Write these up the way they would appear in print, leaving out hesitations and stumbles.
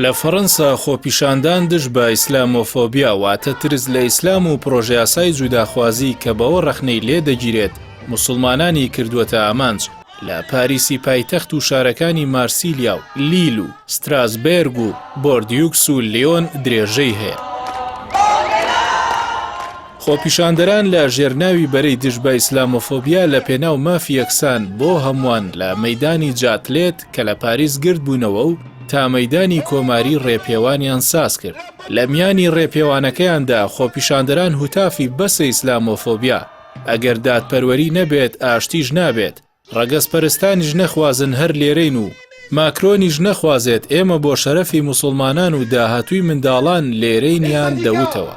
لە فەڕەنسا خۆپیشاندان دژ بە ئیسلامۆفۆبیا واتە ترس لە ئیسلام و پرۆژە یاسای جوداخوازی کە بەوە ڕەخنەی لێ دەگیرێت موسڵمانانی کردووەتە ئامانج لە پاریسی پایتەخت و شارەکانی مارسیلیا و لیل و ستراسبێرگ و بۆردیوکس و لیۆن درێژەی هەیە. خۆپیشاندەران لە ژێرناوی بەرەی دژ بە ئیسلامۆفۆبیا لە پێناو مافی یەکسان بۆ هەمووان لە مەیدانی جاتلێت کە لە پاریس گرد بوونەوە و تا مەیدانی کۆماری ڕێپێوانیان ساز کرد. لە میانی ڕێپێوانەکەیاندا خۆپیشاندەران هوتافی بەسە ئیسلامۆفۆبیا ئەگەر دادپەروەری نەبێت ئاشتیش نابێت، ڕەگەزپەرستانیش نەخوازن هەر لێرەین و ماکرۆنیش نەخوازێت ئێمە بۆ شەرەفی موسڵمانان و داهاتووی منداڵان لێرەینیان دەوتەوە.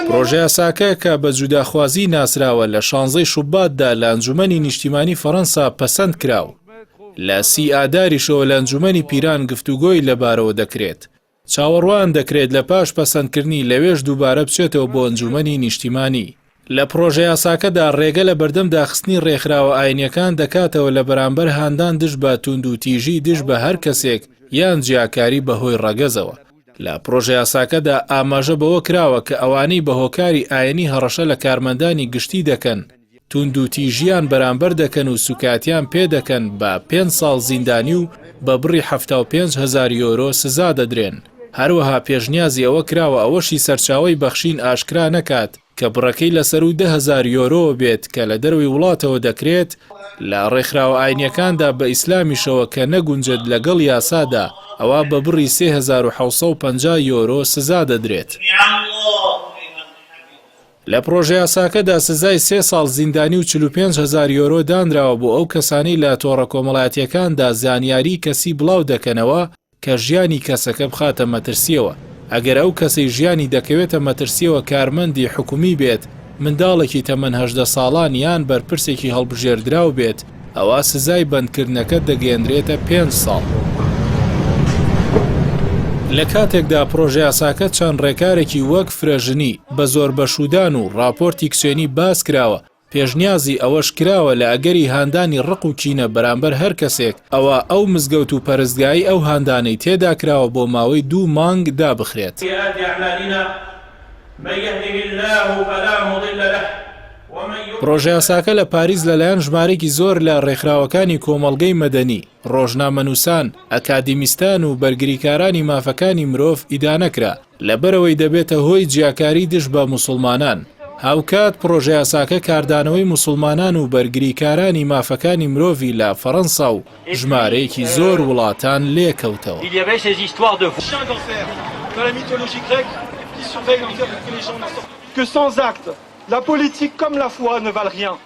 پرۆژە یاساکە کە بە جوداخوازی ناسراوە لە 16 شوباتدا لە ئەنجومەنی نیشتیمانی فەڕەنسا پەسەند کراو. لە 30 ئاداریشەوە لە ئەنجومەنی پیران گفتوگۆی لەبارەوە دەکرێت. چاوەڕوان دەکرێت لە پاش پەسەندکردنی لەوێش دووبارە بچێتەوە بۆ ئەنجومەنی نیشتیمانی. لە پرۆژە یاساکەدا ڕێگە لە بەردەم داخستنی ڕێکخراوە ئاینیەکان دەکاتەوە لە بەرامبەر هاندان دژ بە توند و تیژی دژ بە هەر کەسێک یان جیاکاری بەهۆی ڕەگەزەوە. لە پرۆژە یاساکەدا ئاماژە بەوە کراوە کە ئەوانەی بە هۆکاری ئاینی هەڕەشە لە کارمەندانی گشتی دەکەن توند و تیژیان بەرامبەر دەکەن و سوکاتیان پێ دەکەن بە 5 ساڵ زیندانی و بە بڕی 75,000 یۆرۆ سزا دەدرێن. هەروەها پێشنیازی ئەوە کراوە ئەوەشی سەرچاوەی بەخشین ئاشکرا نەکات کە بڕەکەی لەسەر و 10,000 یۆرۆ بێت کە لە دەروی وڵاتەوە دەکرێت لە ڕێکخراوە ئاینیەکاندا بە ئیسلامیشەوە کە نەگونجێت لەگەڵ یاسادا ئەوە بە بڕی 3750 یۆرۆ سزا دەدرێت. لە پرۆژە یاساکەدا سزای 3 ساڵ زیندانی و 45,000 یۆرۆ دانراوە بۆ ئەو کەسانی لە تۆڕە کۆمەڵایەتیەکاندا زانیاری کەسی بڵاو دەکەنەوە کە ژیانی کەسەکە بخاتە مەترسیەوە. ئەگەر ئەو کەسەی ژیانی دەکەوێتە مەترسیەوە کارمەندی حکومی بێت، منداڵێکی تەمەن 18 ساڵان یان بەرپرسێکی هەڵبژێردراو بێت، ئەوە سزای بەندکردنەکە دەگەیەندرێتە 5 ساڵ. لە کاتێکدا پرۆژە یاساکە چەند ڕێکارێکی وەک فرەژنی بە زۆر بەشودان و راپۆرتی کسوێنی باس کراوە. پێشنیازی ئەوەش کراوە لە ئەگەری هاندانی ڕق و کینە بەرامبەر هەر کەسێک ئەوە ئەو مزگەوت و پەرستگایی ئەو هاندانەی تێدا کراوە بۆ ماوەی 2 مانگ دابخرێت. پرۆژە یاساکە لە پاریس لەلایەن ژمارەی زۆر لە ڕێکخراوەکانی کۆمەڵگەی مەدەنی، ڕۆژنامەنووسان، ئەکادیمیستان و بەرگریکارانی مافەکانی مرۆڤ ئیدانەکرا لەبەرەوەی دەبێتە هۆی جیاکاری دژ بە موسڵمانان. هاوکات پرۆژە یاساکە کاردانەوەی موسڵمانان و بەرگریکارانی مافەکانی مرۆڤی لە فەڕەنسا و ژمارەیەکی زۆر وڵاتان لێکەوتەوە. Que sans actes, la politique comme la foi ne valent rien.